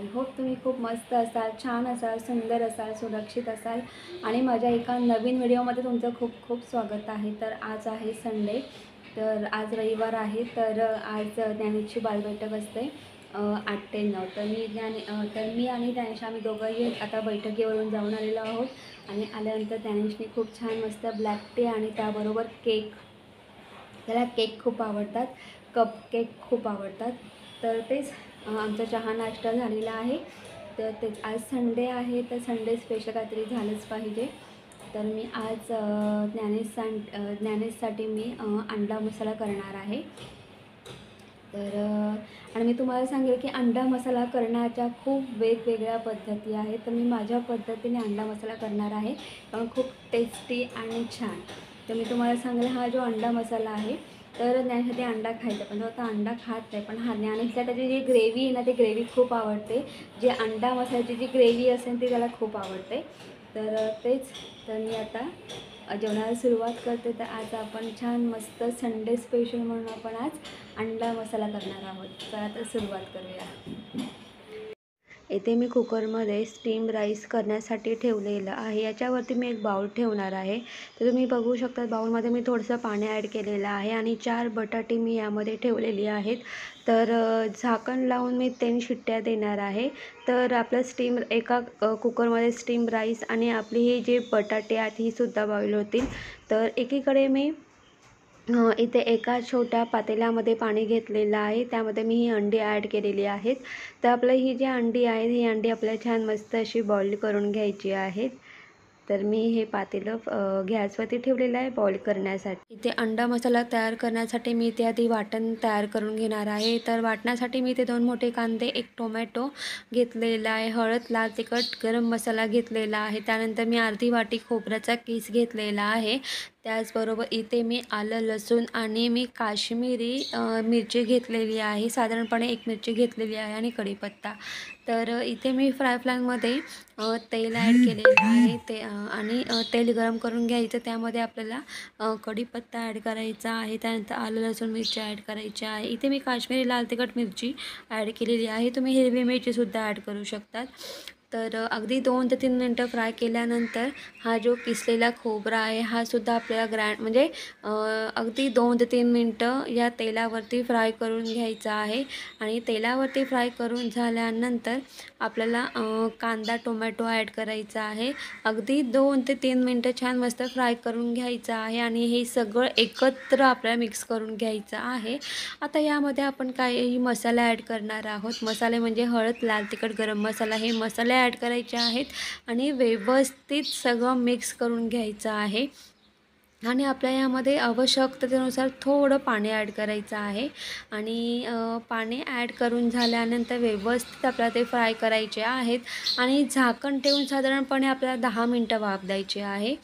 I hope तुम्ही खूप मस्त असाल, छान असाल, सुंदर असाल, सुरक्षित असाल आणि माझ्या एका नवीन व्हिडिओमध्ये तुमचं खूप खूप स्वागत आहे। तर आज आहे संडे, तर आज रविवार आहे, तर आज ज्ञानेशची बालबैठक असते 8 ते 9। तर मी आणि ज्ञानेश आम्ही दोघंही आता बैठकीवरून जाऊन आलेलो आहोत आणि आल्यानंतर ज्ञानेशने खूप छान मस्त ब्लॅक टी आणि त्याबरोबर केक, त्याला केक खूप आवडतात, कप केक खूप आवडतात, तर तेच आमचा चहा नाश्ता झालेला आहे। तर तेच आज संडे आहे, तर संडे स्पेशल काहीतरी झालंच पाहिजे। तर मी आज ज्ञानेशसाठी मी अंडा मसाला करणार आहे। तर आणि मी तुम्हाला सांगेल की अंडा मसाला करण्याच्या खूप वेगवेगळ्या पद्धती आहेत, तर मी माझ्या पद्धतीने अंडा मसाला करणार आहे, पण खूप टेस्टी आणि छान। तर मी तुम्हाला सांगेल हा जो अंडा मसाला आहे, तर ज्ञानेशसाठी अंडा खायचा, पण तो आता अंडा खात नाही, पण ज्ञानेशला त्याची जी ग्रेव्ही आहे ना, ती ग्रेव्ही खूप आवडते। जे अंडा मसाल्याची जी ग्रेव्ही असेल ती त्याला खूप आवडते। तर तेच, तर मी आता जेवणाला सुरुवात करते। तर आज आपण छान मस्त संडे स्पेशल म्हणून आपण आज अंडा मसाला करणार आहोत। चला तर सुरुवात करूया। इथे मी कुकरमध्ये स्टीम राईस करण्यासाठी ठेवलेलं आहे। याच्यावरती मी एक बाउल ठेवणार आहे। तर तुम्ही बघू शकता बाउलमध्ये मी थोडंसं पाणी ॲड केलेलं आहे आणि 4 बटाटे मी यामध्ये ठेवलेली आहेत। तर झाकण लावून मी 3 शिट्ट्या देणार आहे। तर आपलं एका कुकरमध्ये स्टीम राईस आणि आपली ही जे बटाटे आहेत ही सुद्धा बॉईल होतील। तर एकीकडे मी इथे एका छोट्या पातेल्यामध्ये पाणी घेतलेलं आहे, त्यामध्ये मी ही अंडी ॲड केलेली आहेत। तर आपलं ही जी अंडी आहेत, ही अंडी आपल्याला छान मस्त अशी बॉईल करून घ्यायची आहेत। तर मी हे पातेलं गॅसवरती ठेवलेलं आहे बॉईल करण्यासाठी। इथे अंडा मसाला तयार करण्यासाठी मी इथे आधी वाटण तयार करून घेणार आहे। तर वाटण्यासाठी मी इथे 2 मोठे कांदे, 1 टोमॅटो घेतलेला आहे, हळद, लाल तिखट, गरम मसाला घेतलेला आहे, त्यानंतर मी अर्धी वाटी खोबऱ्याचा किस घेतलेला आहे। त्याचबरोबर इथे मी आलं, लसूण आणि मी काश्मीरी मिरची घेतलेली आहे, साधारणपणे 1 मिरची घेतलेली आहे आणि कढीपत्ता। तर इथे मी फ्राय पॅनमध्ये तेल ॲड केलेलं आहे, आणि तेल गरम करून घ्यायचं, त्यामध्ये आपल्याला कढीपत्ता ॲड करायचा आहे, त्यानंतर आलं, लसूण, मिरची ॲड करायची आहे। इथे मी काश्मीरी लाल तिखट मिरची ॲड केलेली आहे, तुम्ही हिरवी मिरचीसुद्धा ॲड करू शकतात। तर अगदी 2 ते 3 मिनटं फ्राय केल्यानंतर हा जो किसलेला खोबरा आहे हा सुद्धा आपल्याला म्हणजे अगदी 2 ते 3 मिनटं या तेलावरती फ्राय करून घ्यायचा आहे। आणि तेलावरती फ्राय करून झाल्यानंतर आपल्याला कांदा, टोमॅटो ॲड करायचा आहे। अगदी 2 ते 3 मिनटं छान मस्त फ्राय करून घ्यायचं आहे आणि हे सगळं एकत्र आपल्याला मिक्स करून घ्यायचं आहे। आता यामध्ये आपण काही मसाले ॲड करणार आहोत। मसाले म्हणजे हळद, लाल तिखट, गरम मसाला, हे मसाले ॲड करायचे आहेत आणि व्यवस्थित सगळं मिक्स करून घ्यायचं आहे। आणि आपल्या यामध्ये आवश्यकतेनुसार थोडं पाणी ॲड करायचं आहे आणि पाणी ॲड करून झाल्यानंतर व्यवस्थित आपल्याला ते फ्राय करायचे आहेत आणि झाकण ठेवून साधारणपणे आपल्याला 10 मिनटं वाफ द्यायची आहे।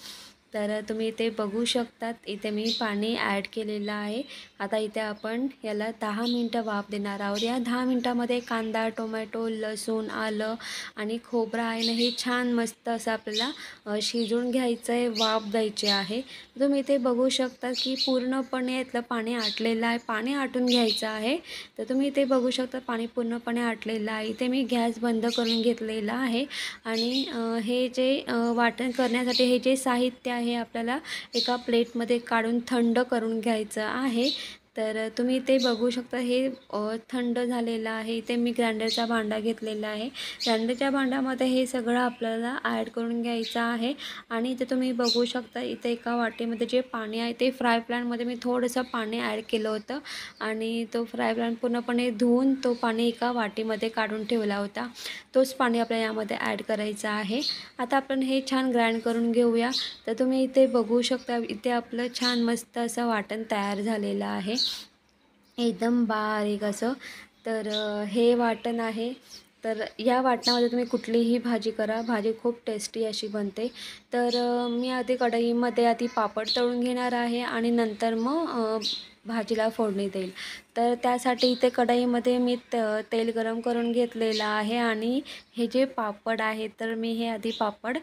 तर तुम्ही इथे बघू शकतात, इथे मी पाणी ॲड केलेलं आहे। आता इथे आपण याला 10 मिनटं वाफ देणार आहोत। या 10 मिनटामध्ये कांदा, टोमॅटो, लसूण, आलं आणि खोबरं आहे ना, हे छान मस्त असं आपल्याला शिजवून घ्यायचं आहे, वाफ द्यायची आहे। तुम्ही इथे बघू शकता की पूर्णपणे यातलं पाणी आटलेलं आहे, पाणी आटून घ्यायचं आहे। तर तुम्ही इथे बघू शकता पाणी पूर्णपणे आटलेलं आहे। इथे मी गॅस बंद करून घेतलेला आहे आणि हे जे वाटण करण्यासाठी हे जे साहित्य आहे आपल्याला एका प्लेटमध्ये काढून थंड करून घ्यायचं आहे। तर तुम्ही इथे बघू शकता हे थंड झालेलं आहे। इथे मी ग्राइंडरचा भांडा घेतलेला आहे, ग्राइंडरच्या भांड्यामध्ये हे सगळं आपल्याला ॲड करून घ्यायचं आहे। आणि इथे तुम्ही बघू शकता इथे एका वाटीमध्ये जे पाणी आहे ते फ्राय पॅनमध्ये मी थोडंसं पाणी ॲड केलं होतं आणि तो फ्राय पॅन पूर्णपणे धुवून तो पाणी एका वाटीमध्ये काढून ठेवला होता, तोच पाणी आपल्याला यामध्ये ॲड करायचा आहे। आता आपण हे छान ग्राइंड करून घेऊया। तर तुम्ही इथे बघू शकता इथे आपलं छान मस्त असं वाटण तयार झालेलं आहे, एकदम बारीक असं। तर हे वाटण आहे। तर या वाटणामध्ये तुम्ही कुठलीही भाजी करा, भाजी खूप टेस्टी अशी बनते। तर मी आधी कढईमध्ये आधी पापड तळून घेणार आहे आणि नंतर मग भाजीला फोडणी देईल। तर त्यासाठी इथे कढईमध्ये मी तेल गरम करून घेतलेलं आहे आणि हे जे पापड आहेत तर मी हे आधी पापड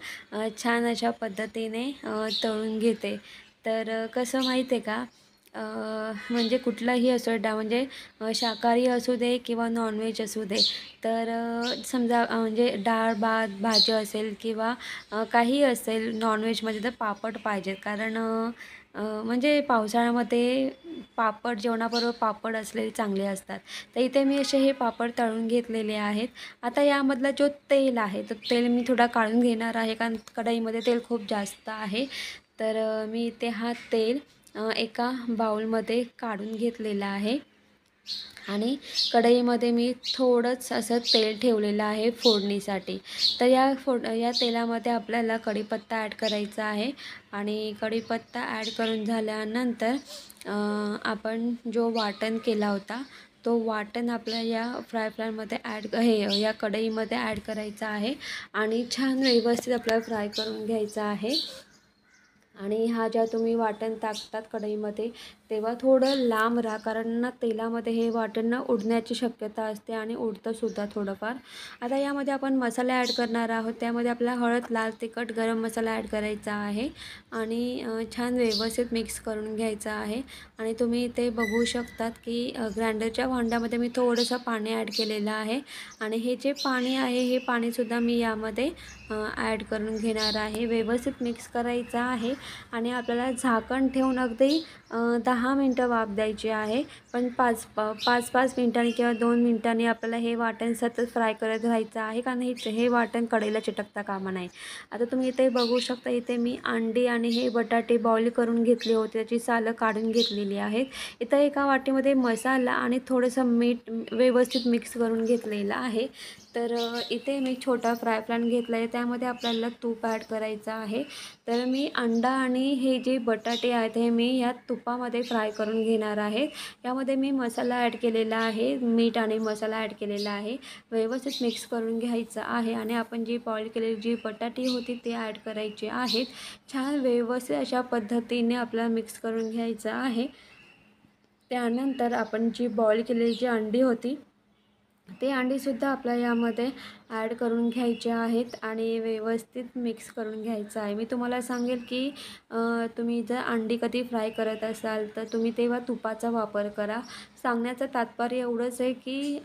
छान अशा पद्धतीने तळून घेते। तर कसं माहीत आहे का, म्हणजे कुठलाही असो म्हणजे शाकाहारी असू दे किंवा नॉनव्हेज असू दे, तर समजा म्हणजे डाळ भात भाजी असेल किंवा काही असेल नॉनव्हेजमध्ये तर पापड पाहिजेत. कारण म्हणजे पावसाळ्यामध्ये पापड जेवणाबरोबर पापड असलेले चांगले असतात. तर इथे मी असे हे पापड तळून घेतलेले आहेत. आता यामधला जो तेल आहे तर तेल मी थोडा काढून घेणार आहे, कारण कढईमध्ये तेल खूप जास्त आहे. तर मी इथे हा तेल एका बाउलमध्ये काढून घेतलेला आहे आणि कढईमध्ये मी थोडंच असं तेल ठेवलेलं आहे फोडणीसाठी. तर या तेलामध्ये आपल्याला कढीपत्ता ॲड करायचा आहे आणि कढीपत्ता ॲड करून झाल्यानंतर आपण जो वाटण केला होता तो वाटण आपल्या या फ्राय पॅनमध्ये या कढईमध्ये ॲड करायचा आहे आणि छान व्यवस्थित आपल्याला फ्राय करून घ्यायचा आहे. आणि हा ज्या तुम्ही वाटण टाकतात कढईमध्ये तेव्हा थोडं लांब राहा, कारण ना तेलामध्ये हे वाटण ना उडण्याची शक्यता असते आणि उडतंसुद्धा थोडंफार. आता यामध्ये आपण मसाले ॲड करणार आहोत. त्यामध्ये आपल्याला हळद, लाल तिखट, गरम मसाला ॲड करायचा आहे आणि छान व्यवस्थित मिक्स करून घ्यायचा आहे. आणि तुम्ही इथे बघू शकतात की ग्राइंडरच्या भांड्यामध्ये मी थोडंसं पाणी ॲड केलेलं आहे आणि हे जे पाणी आहे हे पाणीसुद्धा मी यामध्ये ॲड करून घेणार आहे. व्यवस्थित मिक्स करायचं आहे आणि आपल्याला झाकण ठेवून अगदी 10 मिनटं वाफ द्यायची आहे. पण 5 मिनिटांनी किंवा 2 मिनिटांनी आपल्याला हे वाटण सतत फ्राय करत राहायचं आहे, कारण हे वाटण कढईला चिटकता कामा नये. आता तुम्ही इथे बघू शकता, इथे मी अंडी आणि हे बटाटे बॉईल करून घेतले होते, त्याची सालं काढून घेतलेली आहेत. इथं एका वाटीमध्ये मसाला आणि थोडंसं मीठ व्यवस्थित मिक्स करून घेतलेलं आहे. तर इथे मी छोटा फ्राय पॅन घेतला आहे, त्यामध्ये आपल्याला तूप ॲड करायचं आहे. तर मी अंडा आणि हे जे बटाटे आहेत हे मी या तुपामध्ये फ्राय करून घेणार आहे. यामध्ये मी मसाला ॲड केलेला आहे, मीठ आणि मसाला ॲड केलेला आहे. व्यवस्थित मिक्स करून घ्यायचं आहे आणि आपण जी बॉईल केलेली जी बटाटी होती ते ॲड करायचे आहेत. छान व्यवस्थित अशा पद्धतीने आपल्याला मिक्स करून घ्यायचं आहे. त्यानंतर आपण जी बॉईल केलेली जी अंडी होती ते अंडीसुद्धा आपल्याला यामध्ये ॲड करून घ्यायचे आहेत आणि व्यवस्थित मिक्स करून घ्यायचं आहे. मी तुम्हाला सांगेल की तुम्ही जर अंडी कधी फ्राय करत असाल तर तुम्ही तेव्हा तुपाचा वापर करा. सांगण्याचं तात्पर्य एवढंच आहे की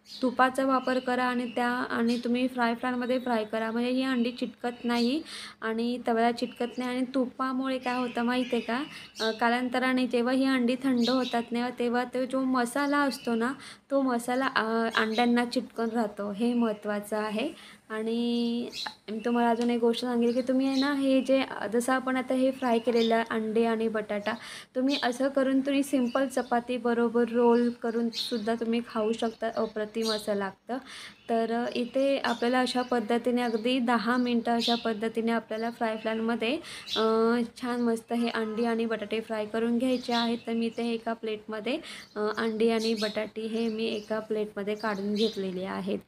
तुपाचा वापर करा आणि तुम्ही फ्राय पॅनमध्ये फ्राय करा, म्हणजे ही अंडी चिटकत नाही आणि तव्याला चिटकत नाही. आणि तुपामुळे काय होतं माहीत आहे का, कालांतराने जेव्हा ही अंडी थंड होतात ना तेव्हा तो जो मसाला असतो ना तो मसाला अंड्यांना चिटकून राहतो, हे महत्त्वाचं आहे. आणि मी तुम्हाला अजून एक गोष्ट सांगेल की तुम्ही आहे ना हे जे जसं आपण आता हे फ्राय केलेलं अंडे आणि बटाटा तुम्ही असं करून तुम्ही सिंपल चपातीबरोबर रोल करून सुद्धा तुम्ही खाऊ शकता, अप्रतिम असं लागतं. तर इथे आपल्याला अशा पद्धतीने अगदी 10 मिनटं अशा पद्धतीने आपल्याला फ्राय पॅनमध्ये छान मस्त हे अंडी आणि बटाटे फ्राय करून घ्यायचे आहेत. तर मी ते एका प्लेटमध्ये अंडी आणि बटाटे हे मी एका प्लेटमध्ये काढून घेतलेले आहेत.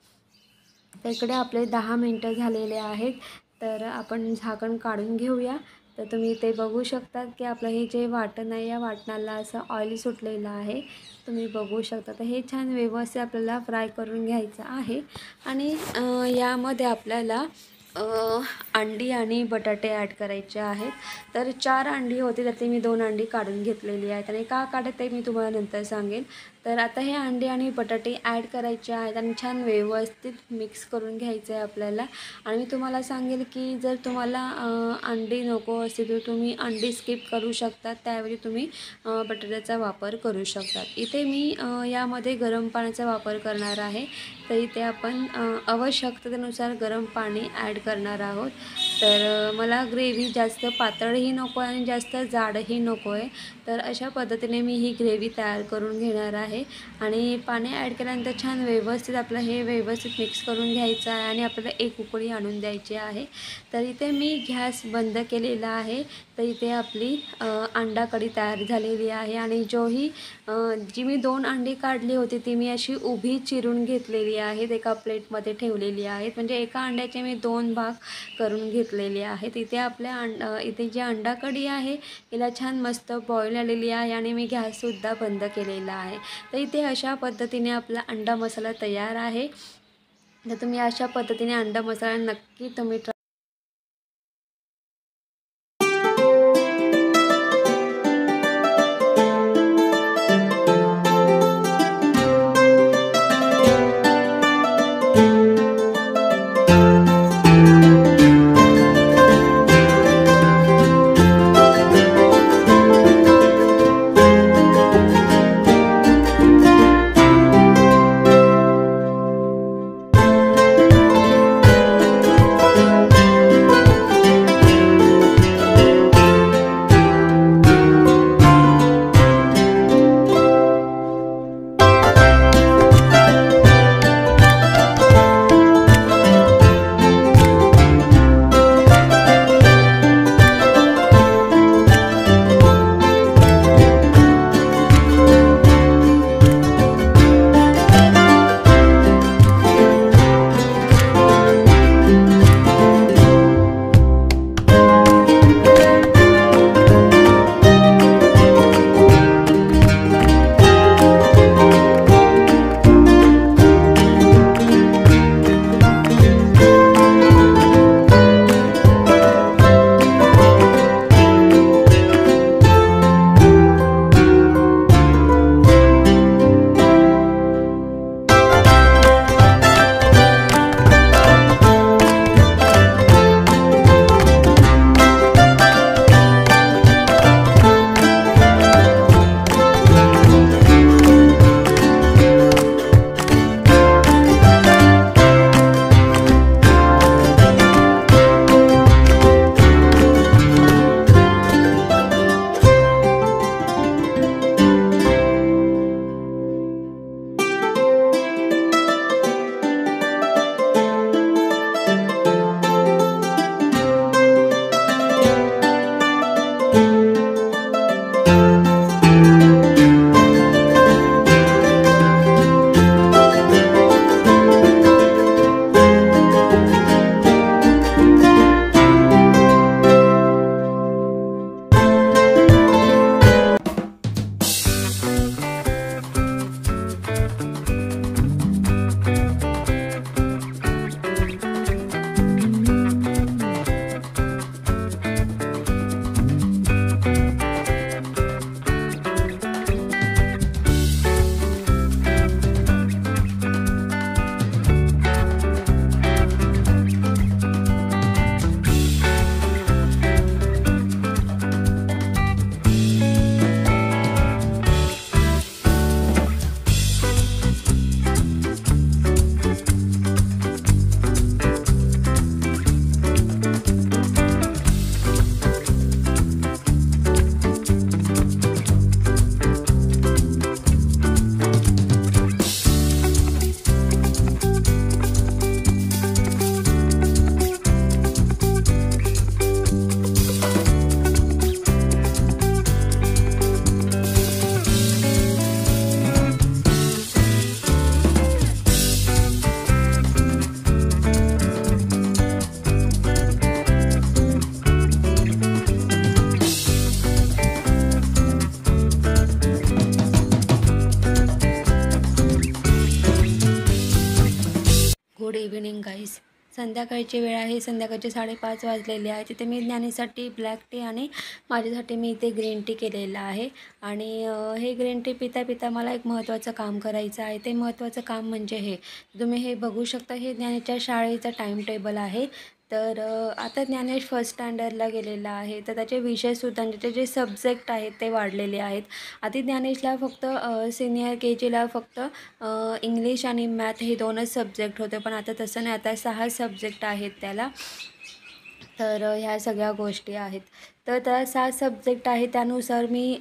तर इकडे आपले 10 मिनटं झालेले आहेत. तर आपण झाकण काढून घेऊया. तर तुम्ही इथे बघू शकता की आपलं हे जे वाटण आहे या वाटणाला असं ऑइल सुटलेलं आहे, तुम्ही बघू शकता. तर हे छान व्यवस्थित आपल्याला फ्राय करून घ्यायचं आहे आणि यामध्ये आपल्याला अंडी आणि बटाटे ॲड करायचे आहेत. तर 4 अंडी होती, त्यातली मी 2 अंडी काढून घेतलेली आहेत आणि का काढत आहे मी तुम्हाला नंतर सांगेन. तर आता हे अंडे आणि बटाटे ॲड करायचे आहेत आणि छान व्यवस्थित मिक्स करून घ्यायचं आहे आपल्याला. आणि मी तुम्हाला सांगेल की जर तुम्हाला अंडी नको असतील तर तुम्ही अंडी स्किप करू शकता, त्याऐवजी तुम्ही बटाट्याचा वापर करू शकता. इथे मी यामध्ये गरम पाण्याचा वापर करणार आहे. तर इथे आपण आवश्यकतेनुसार गरम पाणी ॲड करणार आहोत. तर मला ग्रेव्ही जास्त पातळही नको आहे आणि जास्त जाडही नको आहे. तर अशा पद्धतीने मी ही ग्रेव्ही तयार करून घेणार आहे आणि पाणी ॲड केल्यानंतर छान व्यवस्थित आपलं हे व्यवस्थित मिक्स करून घ्यायचं आहे आणि आपल्याला एक उकळी आणून द्यायची आहे. तर इथे मी गॅस बंद केलेला आहे. तर इथे आपली अंडा कढी तयार झालेली आहे आणि जी मी 2 अंडी काढली होती ती मी अशी उभी चिरून घेतलेली आहेत, एका प्लेटमध्ये ठेवलेली आहेत. म्हणजे एका अंड्याचे मी 2 भाग करून घेतलेले आहेत. इथे जी अंडा कढी आहे हिला छान मस्त बॉईल आलेली आहे आणि मी गॅससुद्धा बंद केलेला आहे. तर इथे अशा पद्धतीने आपला अंडा मसाला तयार आहे. तर तुम्ही अशा पद्धतीने अंडा मसाला नक्की तुम्ही इव्हिनिंग गाईज. संध्याकाळची वेळ आहे. संध्याकाळचे 5:30 वाजलेले आहे. तिथे मी ज्ञानेसाठी ब्लॅक टी आणि माझ्यासाठी मी इथे ग्रीन टी केलेलं आहे. आणि हे ग्रीन टी पिता पिता मला एक महत्त्वाचं काम करायचं आहे. ते महत्त्वाचं काम म्हणजे हे तुम्ही हे बघू शकता. हे ज्ञानेच्या शाळेचं टाईम टेबल आहे. तर आता ज्ञानेश फर्स्ट स्टँडर्डला गेलेला आहे. तर त्याचे विषयसुद्धा त्याचे जे सब्जेक्ट आहेत ते वाढलेले आहेत. आधी ज्ञानेशला फक्त सिनियर के जीला फक्त इंग्लिश आणि मॅथ हे 2च सब्जेक्ट होते. पण आता तसं नाही, आता 6 सब्जेक्ट आहेत त्याला. तर ह्या सगळ्या गोष्टी आहेत. तर त्या 7 सब्जेक्ट आहे. त्यानुसार मी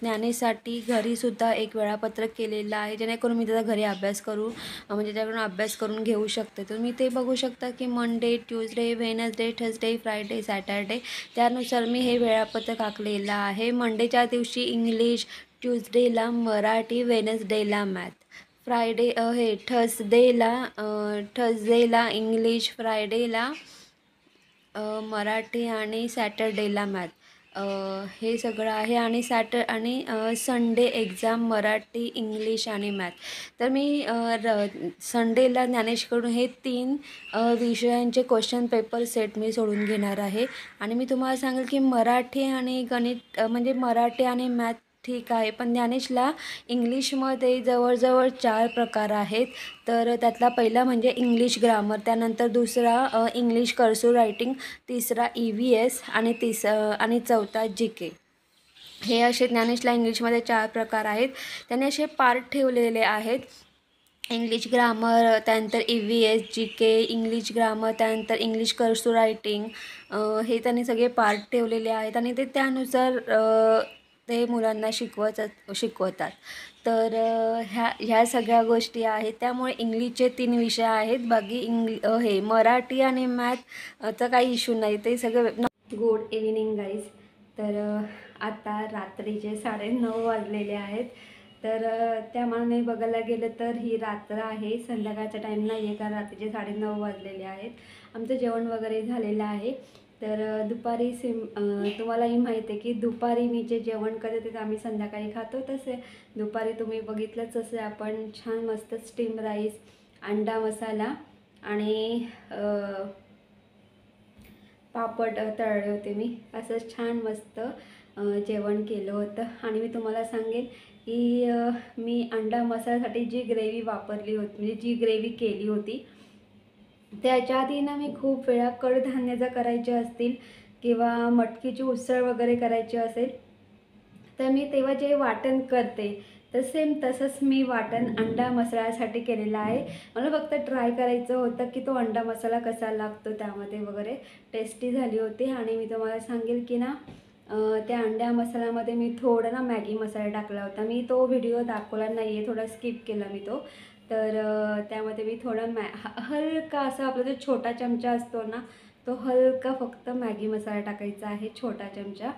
ज्ञानेसाठी घरीसुद्धा एक वेळापत्रक केलेलं आहे, जेणेकरून मी त्याचा घरी अभ्यास करू म्हणजे त्याच्याकडून अभ्यास करून घेऊ शकते. तुम्ही ते बघू शकता की Monday, Tuesday, Wednesday, Thursday, Friday, Saturday त्यानुसार मी हे वेळापत्रक आखलेलं आहे. मंडेच्या दिवशी इंग्लिश, ट्यूजडेला मराठी, वेनसडेला मॅथ, फ्रायडे थर्सडेला इंग्लिश, फ्रायडेला मराठी आणि सॅटरडेला मॅथ हे सगळं आहे. आणि संडे एक्झाम मराठी, इंग्लिश आणि मॅथ. तर मी संडेला ज्ञानेशकडून हे 3 विषयांचे क्वेश्चन पेपर सेट मी सोडून घेणार आहे. आणि मी तुम्हाला सांगेल की मराठी आणि गणित म्हणजे मराठी आणि मॅथ ठीक आहे, पण ज्ञानेशला इंग्लिशमध्ये जवळजवळ 4 प्रकार आहेत. तर त्यातला पहिला म्हणजे इंग्लिश ग्रामर, त्यानंतर दुसरा इंग्लिश कर्सिव्ह रायटिंग, तिसरा EVS आणि चौथा GK. हे असे ज्ञानेशला इंग्लिशमध्ये 4 प्रकार आहेत. त्याने असे पार्ट ठेवलेले आहेत. इंग्लिश ग्रामर, त्यानंतर EVS, GK, इंग्लिश ग्रामर, त्यानंतर इंग्लिश कर्सिव्ह रायटिंग हे त्यांनी सगळे पार्ट ठेवलेले आहेत. आणि ते त्यानुसार ते मुलांना शिकवतात. तर ह्या सगळ्या गोष्टी आहेत. त्यामुळे इंग्लिशचे 3 विषय आहेत. बाकी हे मराठी आणि मॅथचा काही इश्यू नाही, ते सगळं. Good evening guys. तर आता रात्रीचे 9:30 वाजलेले आहेत. तर त्यामानाने बघायला गेलं तर ही रात्र आहे, संध्याकाळचा टाईम नाही आहे, कारण रात्रीचे 9:30 वाजलेले आहेत. आमचं जेवण वगैरे झालेलं आहे. तर दुपारी तुम्हालाही माहिती आहे की दुपारी मी जे जेवण करते ते आम्ही संध्याकाळी खातो. तसे दुपारी तुम्ही बघितलंच, असे आपण छान मस्त स्टीम राईस, अंडा मसाला आणि पापड तळले होते. मी असं छान मस्त जेवण केलं होतं. आणि मी तुम्हाला सांगेल की मी अंडा मसाल्यासाठी जी ग्रेव्ही वापरली होती, म्हणजे जी ग्रेव्ही केली होती, त्याच्या आधी ना मी खूप वेळा कडधान्याचं करायचे असतील किंवा मटकीची उसळ वगैरे करायची असेल, तर मी तेव्हा जे वाटण करते तर सेम तसंच मी वाटण अंडा मसाल्यासाठी केलेलं आहे. मला फक्त ट्राय करायचं होतं की तो अंडा मसाला कसा लागतो त्यामध्ये वगैरे. टेस्टी झाली होती. आणि मी तुम्हाला सांगेल की ना त्या अंड्या मसाल्यामध्ये मी थोडं ना मॅगी मसाला टाकला होता. मी तो व्हिडिओ दाखवला नाही आहे, थोडा स्किप केला मी तो. तर त्यामध्ये मी थोडं हलका असा आपला जो छोटा चमचा असतो ना, तो हलका फक्त मॅगी मसाला टाकायचा आहे, छोटा चमचा.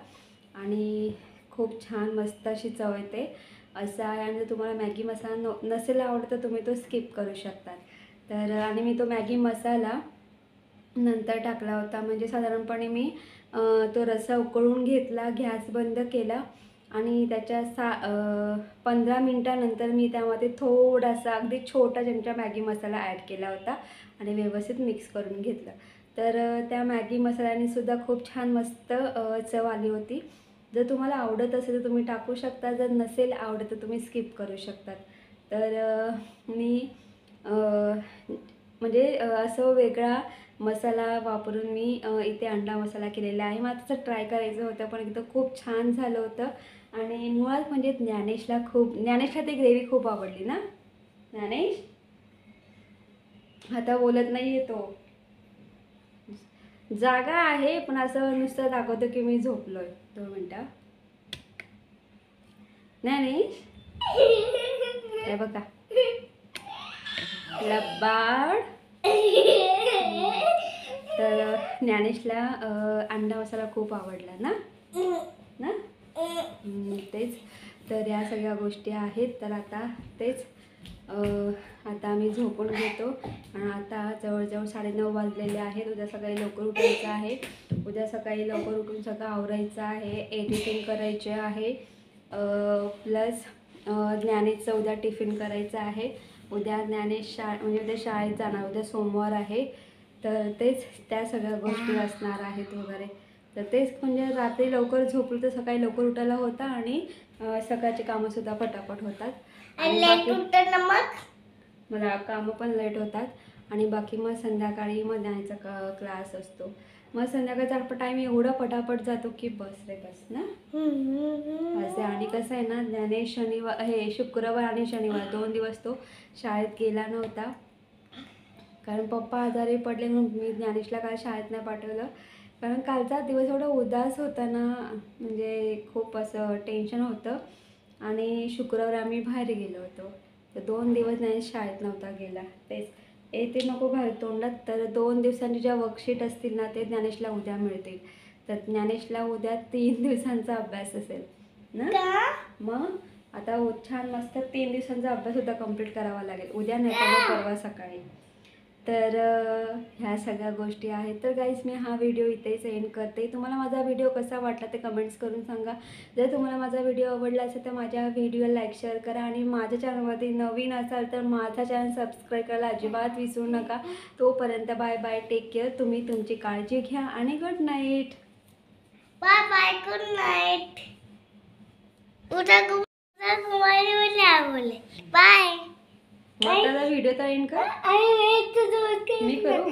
आणि खूप छान मस्त अशी चव येते असं आहे. आणि जर तुम्हाला मॅगी मसाला नसेल आवडत तर तुम्ही तो स्किप करू शकता. तर आणि मी तो मॅगी मसाला नंतर टाकला होता. म्हणजे साधारणपणे मी तो रस्सा उकळून घेतला, गॅस बंद केला आणि त्याच्या 15 मिनटानंतर मी त्यामध्ये थोडासा अगदी छोटा चमचा मॅगी मसाला ॲड केला होता आणि व्यवस्थित मिक्स करून घेतलं. तर त्या मॅगी मसाल्याने सुद्धा खूप छान मस्त चव आली होती. जर तुम्हाला आवडत असेल तर तुम्ही टाकू शकता, जर नसेल आवडत तर तुम्ही स्किप करू शकता. तर मी म्हणजे असं वेगळा मसाला वापरून मी इथे अंडा मसाला केलेला आहे. मला तसं ट्राय करायचं होतं, पण एकदम खूप छान झालं होतं. आणि मुळात म्हणजे ज्ञानेशला ती ग्रेव्ही खूप आवडली ना. ज्ञानेश आता बोलत नाही आहे, तो जागा आहे पण असं नुसतं दाखवतो की मी झोपलोय. 2 मिनटं. ज्ञानेश हे बघा लबाड. तर ज्ञानेशला अंडा मसाला खूप आवडला ना ना तेच. तर या सगळ्या गोष्टी आहेत. तर आता तेच आता आम्ही झोपून घेतो. आणि आता जवळजवळ 9:30 वाजलेले आहेत. उद्या सकाळी लवकर उठायचं आहे. उद्या सकाळी लवकर उठून सगळं आवरायचं आहे, एडिटिंग करायचे आहे, प्लस ज्ञानेशचं उद्या टिफिन करायचं आहे. उद्या ज्ञानेश म्हणजे उद्या शाळेत जाणार, उद्या सोमवार आहे, तर तेच त्या सगळ्या गोष्टी असणार आहेत वगैरे. तर तेच म्हणजे रात्री लवकर झोपलं तर सकाळी लवकर उठायला होतं आणि सकाळची कामंसुद्धा पटापट होतात. आणि बाकी मला कामं पण लेट होतात. आणि बाकी मग संध्याकाळी मग ज्ञानेचा क्लास असतो. मग संध्याकाळचा टाईम एवढा पटापट जातो की बस रे बस ना असे. आणि कसं आहे ना, ज्ञानेश शुक्रवार आणि शनिवार 2 दिवस तो शाळेत गेला नव्हता, कारण पप्पा आजारी पडले म्हणून मी ज्ञानेशला काय शाळेत नाही पाठवलं. कारण कालचा दिवस एवढा उदास होता ना, म्हणजे खूप असं टेन्शन होतं. आणि शुक्रवार आम्ही बाहेर गेलो होतो, तर 2 दिवस ज्ञानेश शाळेत नव्हता गेला. तेच ते नको घाल तोंडात. तर 2 दिवसांचे ज्या वर्कशीट असतील ना ते ज्ञानेशला उद्या मिळतील. तर ज्ञानेशला उद्या 3 दिवसांचा अभ्यास असेल ना. मग आता छान मस्त 3 दिवसांचा अभ्याससुद्धा कंप्लीट करावा लागेल उद्या, नाही तर मग परवा सकाळी. तर ह्या सगळ्या गोष्टी आहेत. तर गाईज मी हा व्हिडिओ इथेच एंड करते. तुम्हाला माझा व्हिडिओ कसा वाटला ते कमेंट्स करून सांगा. जर तुम्हाला माझा व्हिडिओ आवडला असेल तर माझ्या व्हिडिओला लाईक शेअर करा. आणि माझ्या चॅनलवरती नवीन असाल तर माझा चॅनल सबस्क्राईब करायला अजिबात विसरू नका. तोपर्यंत बाय बाय, टेक केअर. तुम्ही तुमची काळजी घ्या आणि good night. Bye bye, good night. उद्या बोले बाय. मग त्याला व्हिडिओ तर एंड कर. मी करू.